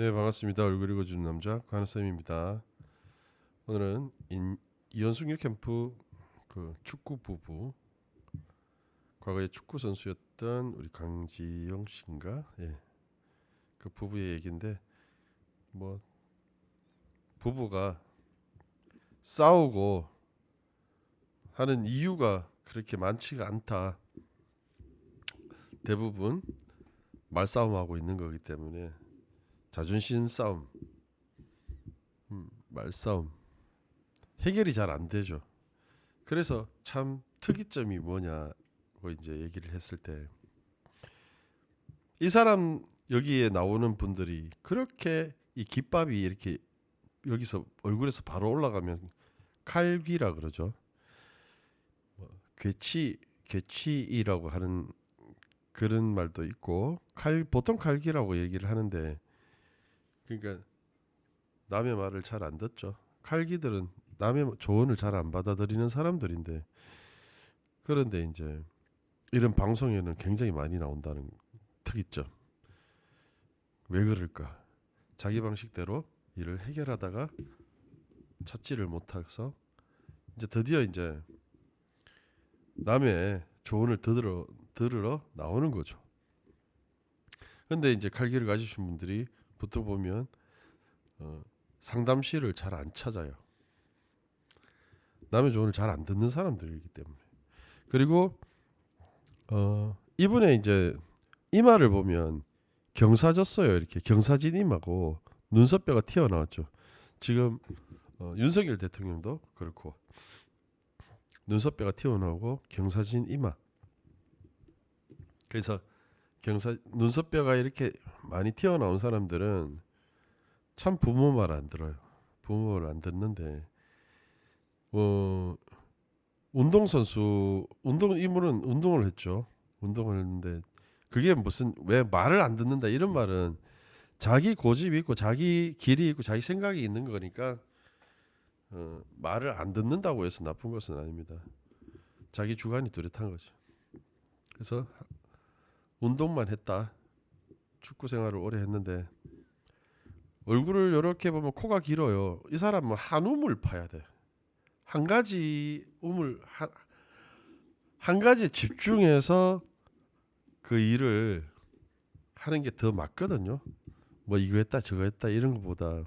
네, 반갑습니다. 얼굴 읽어주는 남자 관우쌤입니다. 오늘은 이현숙 유캠프 그 축구 부부, 과거에 축구 선수였던 우리 강지영 씨인가, 그 부부의 얘기인데, 뭐 부부가 싸우고 하는 이유가 그렇게 많지가 않다. 대부분 말싸움하고 있는 거기 때문에 자존심 싸움, 말싸움 해결이 잘 안 되죠. 그래서 참 특이점이 뭐냐고 이제 얘기를 했을 때, 이 사람 여기에 나오는 분들이 그렇게 이 깃밥이 이렇게 여기서 얼굴에서 바로 올라가면 칼귀라 그러죠. 괴치이라고 하는 그런 말도 있고, 보통 칼귀라고 얘기를 하는데, 그러니까 남의 말을 잘 안 듣죠. 칼귀들은 남의 조언을 잘 안 받아들이는 사람들인데, 그런데 이제 이런 방송에는 굉장히 많이 나온다는 특이점. 왜 그럴까? 자기 방식대로 일을 해결하다가 찾지를 못해서 이제 드디어 이제 남의 조언을 들으러 나오는 거죠. 근데 이제 칼기를 가지신 분들이 보통 보면 상담실을 잘 안 찾아요. 남의 조언을 잘 안 듣는 사람들이기 때문에. 그리고 이분의 이제 이마를 보면 경사졌어요. 이렇게 경사진 이마고 눈썹뼈가 튀어나왔죠. 지금 윤석열 대통령도 그렇고 눈썹뼈가 튀어나오고 경사진 이마. 그래서 눈썹뼈가 이렇게 많이 튀어나온 사람들은 참 부모 말 안 들어요. 부모 말 안 듣는데, 운동선수, 이분은 운동을 했죠. 운동을 했는데, 그게 무슨, 왜 말을 안 듣는다 이런 말은 자기 고집이 있고 자기 길이 있고 자기 생각이 있는 거니까, 말을 안 듣는다고 해서 나쁜 것은 아닙니다. 자기 주관이 뚜렷한 거죠. 그래서 운동만 했다. 축구 생활을 오래 했는데, 얼굴을 이렇게 보면 코가 길어요. 이 사람은 한 우물 파야 돼. 한 가지 한 가지에 집중해서 그 일을 하는 게 더 맞거든요. 뭐 이거 했다 저거 했다 이런 것보다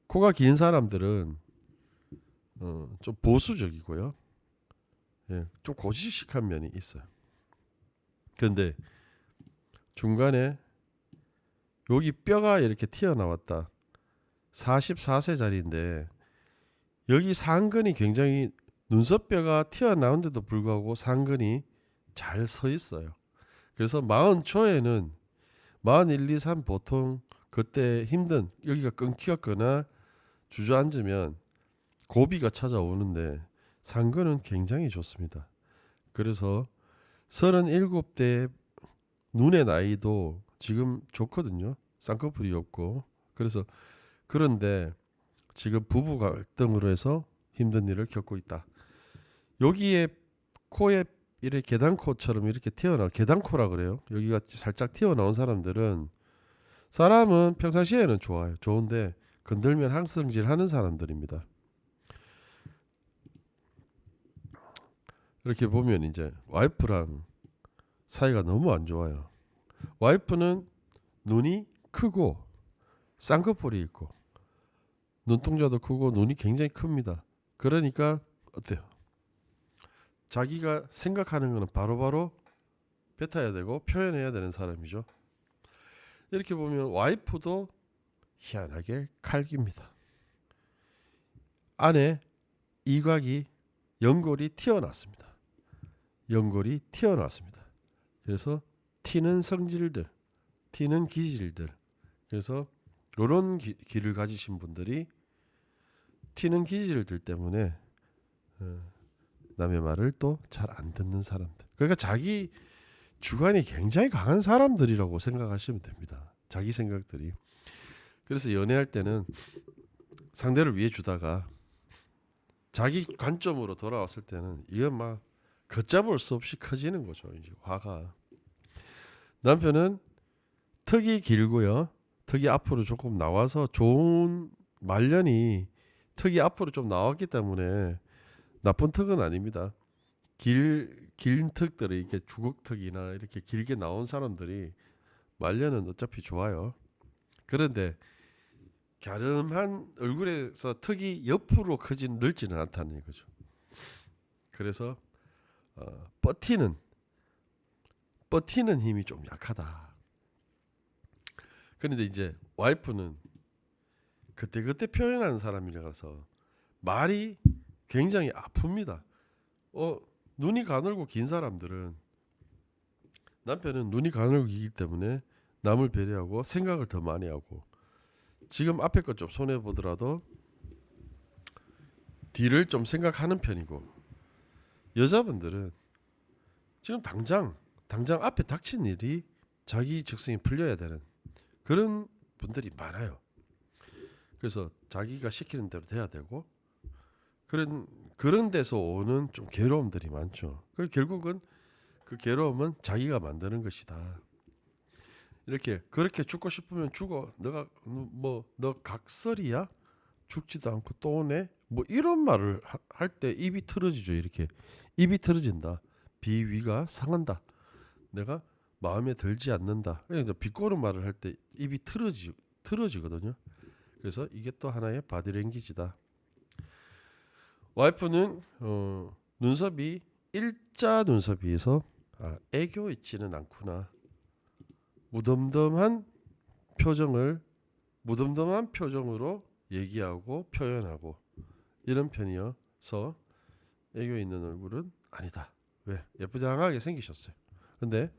코가 긴 사람들은 좀 보수적이고요. 좀 고지식한 면이 있어요. 그런데 중간에 여기 뼈가 이렇게 튀어나왔다. 44세짜리인데 여기 상근이 굉장히, 눈썹뼈가 튀어나온데도 불구하고 상근이 잘 서 있어요. 그래서 40초에는 41, 2, 3 보통 그때 힘든 여기가 끊기거나 주저앉으면 고비가 찾아오는데 상근은 굉장히 좋습니다. 그래서 37대 눈의 나이도 지금 좋거든요. 쌍꺼풀이 없고. 그래서 그런데 지금 부부 갈등으로 해서 힘든 일을 겪고 있다. 여기에 코에 이렇게 계단코처럼 이렇게 계단코라 그래요. 여기가 살짝 튀어나온 사람은 평상시에는 좋아요. 좋은데 건들면 항성질 하는 사람들입니다. 이렇게 보면 이제 와이프랑 사이가 너무 안 좋아요. 와이프는 눈이 크고 쌍꺼풀이 있고 눈동자도 크고 눈이 굉장히 큽니다. 그러니까 어때요? 자기가 생각하는 거는 바로바로 뱉어야 되고 표현해야 되는 사람이죠. 이렇게 보면 와이프도 희한하게 칼깁니다. 안에 이곽이 연골이 튀어나왔습니다. 연골이 튀어나왔습니다. 그래서 튀는 성질들, 튀는 기질들. 그래서 이런 기를 가지신 분들이 튀는 기질들 때문에 남의 말을 또 잘 안 듣는 사람들. 그러니까 자기 주관이 굉장히 강한 사람들이라고 생각하시면 됩니다. 자기 생각들이. 그래서 연애할 때는 상대를 위해 주다가 자기 관점으로 돌아왔을 때는 이건 막 걷잡을 수 없이 커지는 거죠. 이제 화가. 남편은 턱이 길고요. 턱이 앞으로 조금 나와서 좋은 말년이 턱이 앞으로 좀 나왔기 때문에 나쁜 턱은 아닙니다. 긴 턱들이 이렇게 주걱턱이나 이렇게 길게 나온 사람들이 말년은 어차피 좋아요. 그런데 갸름한 얼굴에서 턱이 옆으로 크진 넓지는 않다는 거죠. 그래서 버티는 힘이 좀 약하다. 그런데 이제 와이프는 그때그때 표현하는 사람이라서 말이 굉장히 아픕니다. 눈이 가늘고 긴 사람들은, 남편은 눈이 가늘고 기기 때문에 남을 배려하고 생각을 더 많이 하고, 지금 앞에 것 좀 손해 보더라도 뒤를 좀 생각하는 편이고, 여자분들은 지금 당장 앞에 닥친 일이 자기 적성이 풀려야 되는 그런 분들이 많아요. 그래서 자기가 시키는 대로 돼야 되고, 그런 데서 오는 좀 괴로움들이 많죠. 결국은 그 괴로움은 자기가 만드는 것이다. 그렇게 죽고 싶으면 죽어. 너 각설이야? 죽지도 않고 또 오네? 뭐 이런 말을 할 때 입이 틀어지죠. 이렇게 입이 틀어진다. 비위가 상한다. 내가 마음에 들지 않는다. 그러니까 비꼬는 말을 할 때 입이 틀어지거든요. 그래서 이게 또 하나의 바디랭귀지다. 와이프는 눈썹이 일자 눈썹이어서 애교 있지는 않구나. 무덤덤한 표정으로 얘기하고 표현하고 이런 편이어서 애교 있는 얼굴은 아니다. 왜? 예쁘장하게 생기셨어요. 근데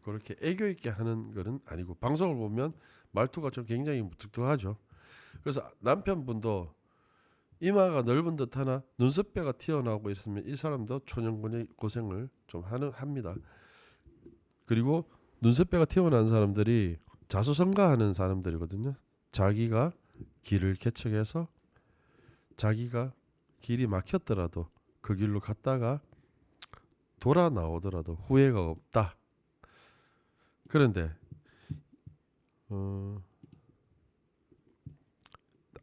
그렇게 애교 있게 하는 거는 아니고, 방송을 보면 말투가 좀 굉장히 무뚝뚝하죠. 그래서 남편분도 이마가 넓은 듯 하나 눈썹뼈가 튀어나오고 있으면 이 사람도 초년군의 고생을 좀 합니다. 그리고 눈썹뼈가 튀어나온 사람들이 자수성가하는 사람들이거든요. 자기가 길을 개척해서 자기가 길이 막혔더라도 그 길로 갔다가 돌아 나오더라도 후회가 없다. 그런데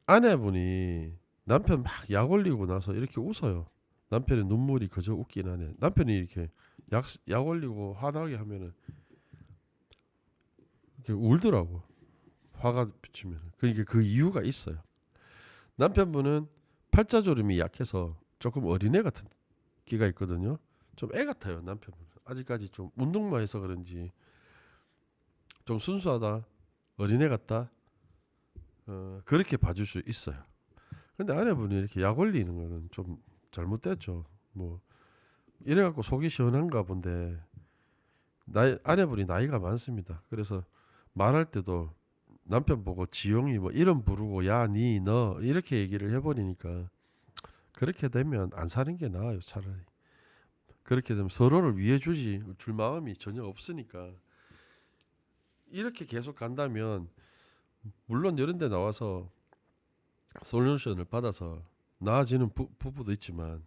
아내분이 남편 막 약 올리고 나서 이렇게 웃어요. 남편의 눈물이 그저 웃긴 하네. 남편이 이렇게 약 올리고 화나게 하면은 이렇게 울더라고. 화가 비치면. 그러니까 그 이유가 있어요. 남편분은 팔자주름이 약해서 조금 어린애 같은 기가 있거든요. 좀 애 같아요. 남편분 아직까지 좀 운동만 해서 그런지 좀 순수하다, 어린애 같다, 그렇게 봐줄 수 있어요. 근데 아내분이 이렇게 약 올리는 거는 좀 잘못됐죠. 뭐 이래갖고 속이 시원한가 본데, 아내분이 나이가 많습니다. 그래서 말할 때도 남편 보고 지용이 뭐 이름 부르고 야, 니, 너 이렇게 얘기를 해버리니까, 그렇게 되면 안 사는 게 나아요. 차라리 그렇게 되면 서로를 위해 줄 마음이 전혀 없으니까. 이렇게 계속 간다면 물론 이런 데 나와서 솔루션을 받아서 나아지는 부부도 있지만,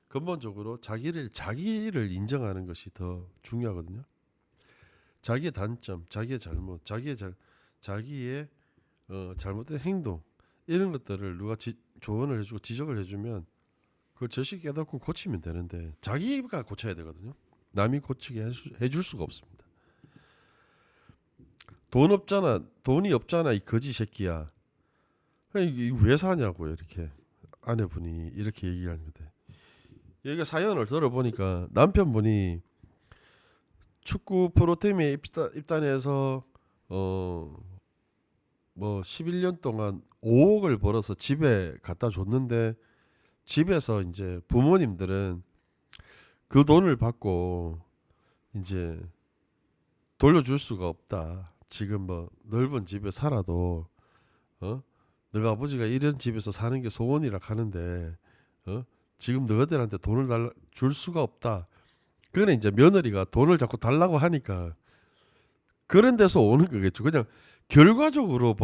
근본적으로 자기를 인정하는 것이 더 중요하거든요. 자기의 단점, 자기의 잘못, 자기의 잘못된 행동, 이런 것들을 누가 조언을 해주고 지적을 해주면 그걸 즉시 깨닫고 고치면 되는데, 자기가 고쳐야 되거든요. 남이 고치게 해줄 수가 없습니다. 돈이 없잖아 이 거지 새끼야. 이게 왜 사냐고요. 이렇게 아내분이 이렇게 얘기하는 건데, 얘가 사연을 들어보니까 남편분이 축구 프로팀에 입단해서 뭐 11년 동안 5억을 벌어서 집에 갖다 줬는데, 집에서 이제 부모님들은 그 돈을 받고 이제 돌려줄 수가 없다. 지금 뭐 넓은 집에 살아도 너가 아버지가 이런 집에서 사는 게 소원이라 하는데 지금 너희들한테 돈을 줄 수가 없다. 그건 이제 며느리가 돈을 자꾸 달라고 하니까 그런 데서 오는 거겠죠. 그냥 결과적으로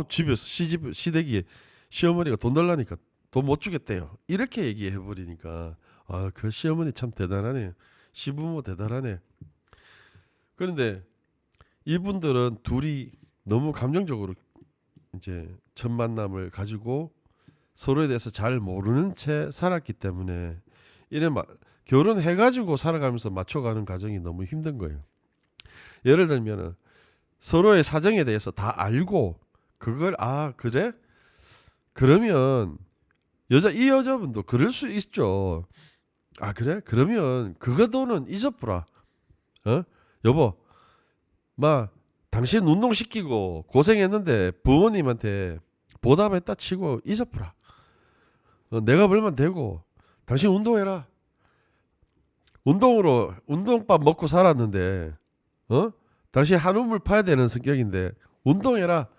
집에서 시댁이 시어머니가 돈 달라니까 돈 못 주겠대요. 이렇게 얘기해 버리니까 그 시어머니 참 대단하네. 시부모 대단하네. 그런데 이분들은 둘이 너무 감정적으로 이제 첫 만남을 가지고 서로에 대해서 잘 모르는 채 살았기 때문에 이런 결혼해 가지고 살아가면서 맞춰가는 과정이 너무 힘든 거예요. 예를 들면은 서로의 사정에 대해서 다 알고 그걸 그래? 그러면 이 여자분도 그럴 수 있죠. 그래? 그러면 그거 돈은 잊어보라. 여보, 당신 운동시키고 고생했는데 부모님한테 보답했다 치고 잊어보라. 내가 벌면 되고 당신 운동해라. 운동으로 운동밥 먹고 살았는데 당신 한우물 파야 되는 성격인데 운동해라.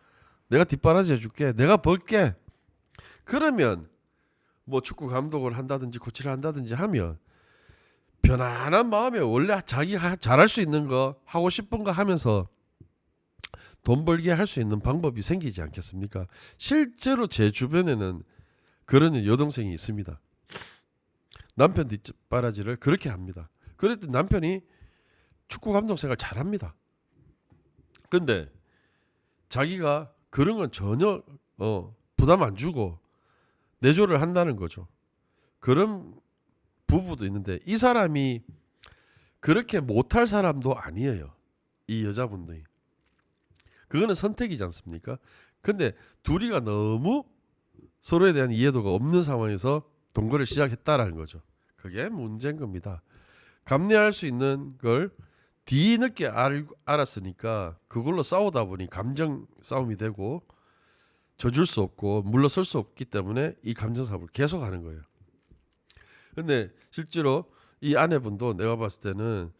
내가 뒷바라지 해줄게. 내가 벌게. 그러면 뭐 축구 감독을 한다든지 코치를 한다든지 하면 편안한 마음에 원래 자기가 잘할 수 있는 거 하고 싶은 거 하면서 돈 벌게 할 수 있는 방법이 생기지 않겠습니까? 실제로 제 주변에는 그런 여동생이 있습니다. 남편 뒷바라지를 그렇게 합니다. 그랬더니 남편이 축구 감독 생활 잘합니다. 근데 자기가 그런 건 전혀 부담 안 주고 내조를 한다는 거죠. 그런 부부도 있는데 이 사람이 그렇게 못할 사람도 아니에요. 이 여자분들이. 그거는 선택이지 않습니까? 근데 둘이가 너무 서로에 대한 이해도가 없는 상황에서 동거를 시작했다라는 거죠. 그게 문제인 겁니다. 감내할 수 있는 걸 뒤늦게 알았으니까 그걸로 싸우다 보니 감정 싸움이 되고 져줄 수 없고 물러설 수 없기 때문에 이 감정 싸움을 계속하는 거예요. 근데 실제로 이 아내분도 내가 봤을 때는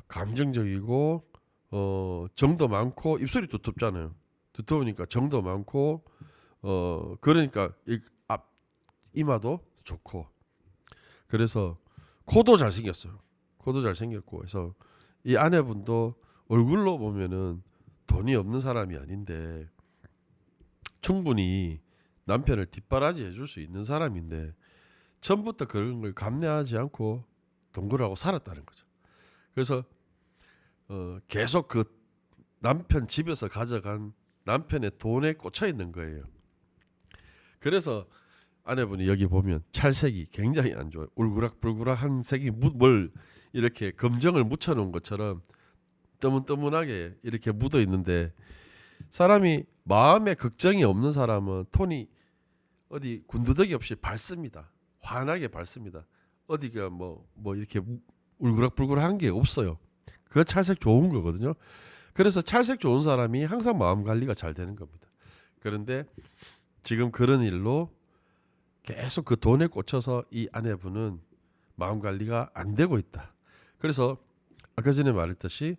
감정적이고 정도 많고 입술이 두텁잖아요. 두터우니까 정도 많고 그러니까 앞 이마도 좋고 그래서 코도 잘생겼어요. 코도 잘생겼고 그래서 이 아내분도 얼굴로 보면은 돈이 없는 사람이 아닌데 충분히 남편을 뒷바라지 해줄 수 있는 사람인데 처음부터 그런 걸 감내하지 않고 동거하고 살았다는 거죠. 그래서 계속 그 남편 집에서 가져간 남편의 돈에 꽂혀 있는 거예요. 그래서 아내분이 여기 보면 찰색이 굉장히 안 좋아요. 울그락불그락한 색이 뭘 이렇게 검정을 묻혀놓은 것처럼 뜨문뜨문하게 이렇게 묻어 있는데 사람이 마음에 걱정이 없는 사람은 톤이 어디 군더더기 없이 밝습니다. 환하게 밝습니다. 어디가 뭐 이렇게 울그락불그락한 게 없어요. 그거 찰색 좋은 거거든요. 그래서 찰색 좋은 사람이 항상 마음 관리가 잘 되는 겁니다. 그런데 지금 그런 일로 계속 그 돈에 꽂혀서 이 아내분은 마음 관리가 안 되고 있다. 그래서 아까 전에 말했듯이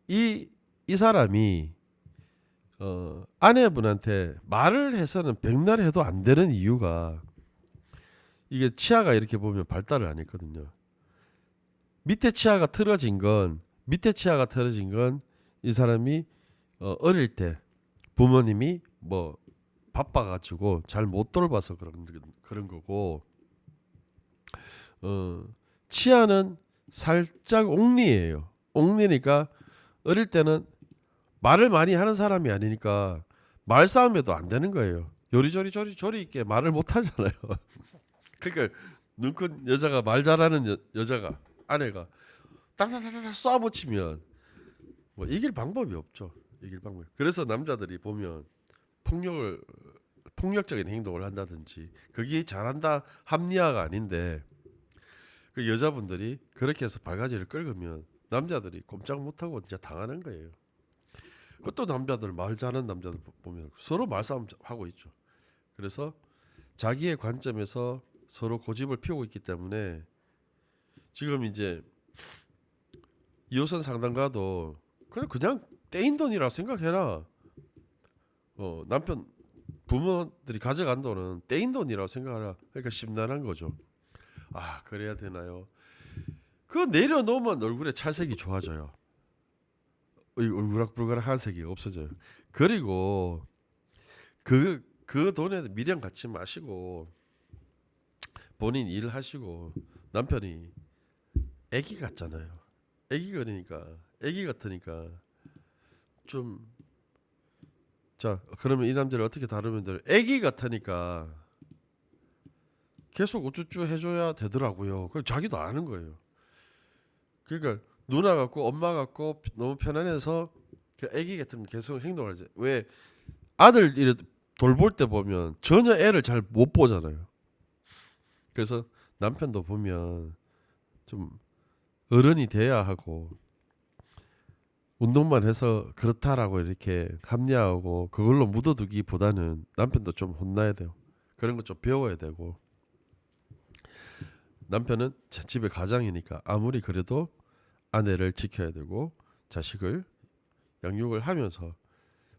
이 사람이 아내분한테 말을 해서는 백날 해도 안 되는 이유가 이게 치아가 이렇게 보면 발달을 안 했거든요. 밑에 치아가 틀어진 건 이 사람이 어릴 때 부모님이 뭐 바빠가지고 잘 못 돌봐서 그런 거고 치아는 살짝 옥리예요. 옥리니까 어릴 때는 말을 많이 하는 사람이 아니니까 말싸움에도 안 되는 거예요. 요리조리 조리 있게 말을 못 하잖아요. 그러니까 눈큰 여자가 말 잘하는 여자가 아내가 따다다다 쏴붙이면 뭐 이길 방법이 없죠. 이길 방법. 그래서 남자들이 보면 폭력적인 행동을 한다든지 그게 잘한다 합리화가 아닌데 그 여자분들이 그렇게 해서 발가지를 긁으면 남자들이 꼼짝 못하고 진짜 당하는 거예요. 그것도 남자들 말 잘하는 남자들 보면 서로 말싸움 하고 있죠. 그래서 자기의 관점에서 서로 고집을 피우고 있기 때문에 지금 이제 이호선 상담가도 그냥 떼인 돈이라고 생각해라. 남편 부모들이 가져간 돈은 떼인 돈이라고 생각하라. 그러니까 심란한 거죠. 그래야 되나요? 그거 내려놓으면 얼굴에 찰색이 좋아져요. 울그락불그락한 색이 없어져요. 그리고 그 돈에 미련 갖지 마시고 본인 일 하시고 남편이 애기 같잖아요. 애기 같으니까 좀 자, 그러면 이 남자를 어떻게 다루면 돼요? 애기 같으니까 계속 우쭈쭈 해줘야 되더라고요. 그 자기도 아는 거예요. 그러니까 누나 같고 엄마 같고 너무 편안해서 그 애기 같은 계속 행동을 하지. 왜 아들 이래 돌볼 때 보면 전혀 애를 잘 못 보잖아요. 그래서 남편도 보면 좀 어른이 돼야 하고 운동만 해서 그렇다라고 이렇게 합리화하고 그걸로 묻어두기보다는 남편도 좀 혼나야 돼요. 그런 거 좀 배워야 되고 남편은 집의 가장이니까 아무리 그래도 아내를 지켜야 되고 자식을 양육을 하면서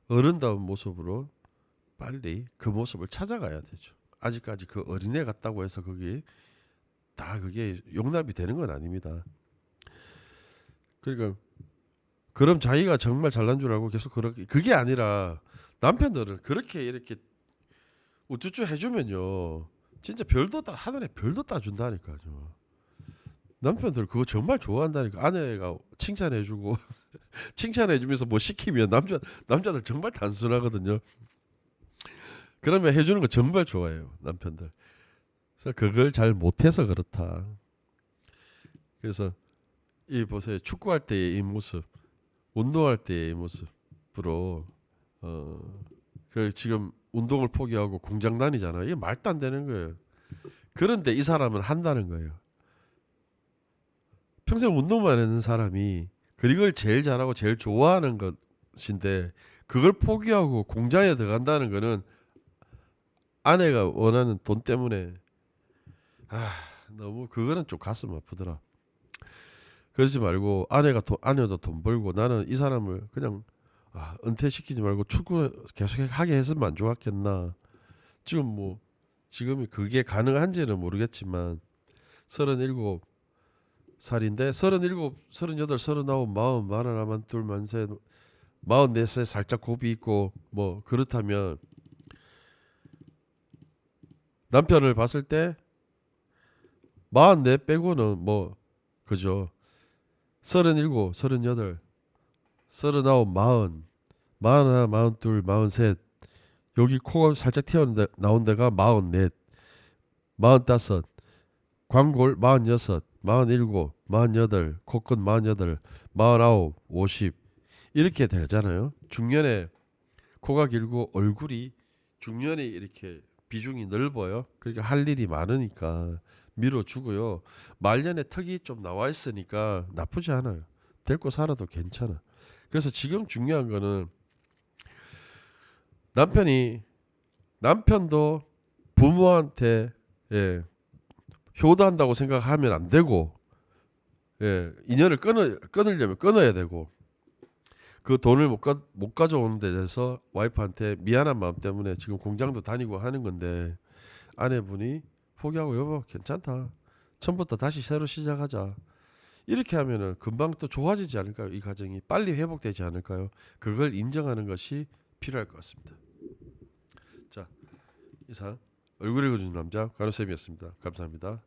어른다운 모습으로 빨리 그 모습을 찾아가야 되죠. 아직까지 그 어린애 같다고 해서 거기 다 그게 용납이 되는 건 아닙니다. 그러니까 그럼 자기가 정말 잘난 줄 알고 계속 그렇게 그게 아니라 남편들은 그렇게 이렇게 우쭈쭈 해주면요 진짜 별도 다 하늘에 별도 따준다니까요. 남편들 그거 정말 좋아한다니까. 아내가 칭찬해주고 칭찬해주면서 뭐 시키면 남자들 정말 단순하거든요. 그러면 해주는 거 정말 좋아해요 남편들. 그래서 그걸 잘 못해서 그렇다. 그래서 이 보세요 축구할 때의 이 모습, 운동할 때의 이 모습으로 그 지금 운동을 포기하고 공장 다니잖아요. 이게 말도 안 되는 거예요. 그런데 이 사람은 한다는 거예요. 평생 운동만 하는 사람이 그걸 제일 잘하고 제일 좋아하는 것인데 그걸 포기하고 공장에 들어간다는 거는 아내가 원하는 돈 때문에 너무 그거는 좀 가슴 아프더라. 그러지 말고 아내도 돈 벌고 나는 이 사람을 그냥 은퇴시키지 말고 축구 계속 하게 했으면 안 좋았겠나. 지금 뭐 지금이 그게 가능한지는 모르겠지만 37살인데 37, 38, 39, 40, 41, 42, 43, 44세 살짝 곱이 있고 뭐 그렇다면 남편을 봤을 때 44 빼고는 뭐 그죠. 37, 38, 39, 40, 41, 42, 43 여기 코가 살짝 튀어나온 데가 44, 45 광골 46, 47, 48 코끝 48, 49, 50 이렇게 되잖아요. 중년에 코가 길고 얼굴이 중년에 이렇게 비중이 넓어요. 그러니까 할 일이 많으니까 밀어주고요. 말년에 턱이 좀 나와 있으니까 나쁘지 않아요. 데리고 살아도 괜찮아. 그래서 지금 중요한 거는 남편도 부모한테 효도한다고 생각하면 안 되고 인연을 끊으려면 끊어야 되고 그 돈을 못 가져오는 데 대해서 와이프한테 미안한 마음 때문에 지금 공장도 다니고 하는 건데 아내분이 포기하고 여보 괜찮다. 처음부터 다시 새로 시작하자. 이렇게 하면은 금방 또 좋아지지 않을까요? 이 가정이 빨리 회복되지 않을까요? 그걸 인정하는 것이 필요할 것 같습니다. 자, 이상 얼굴 읽어주는 남자 간호쌤이었습니다. 감사합니다.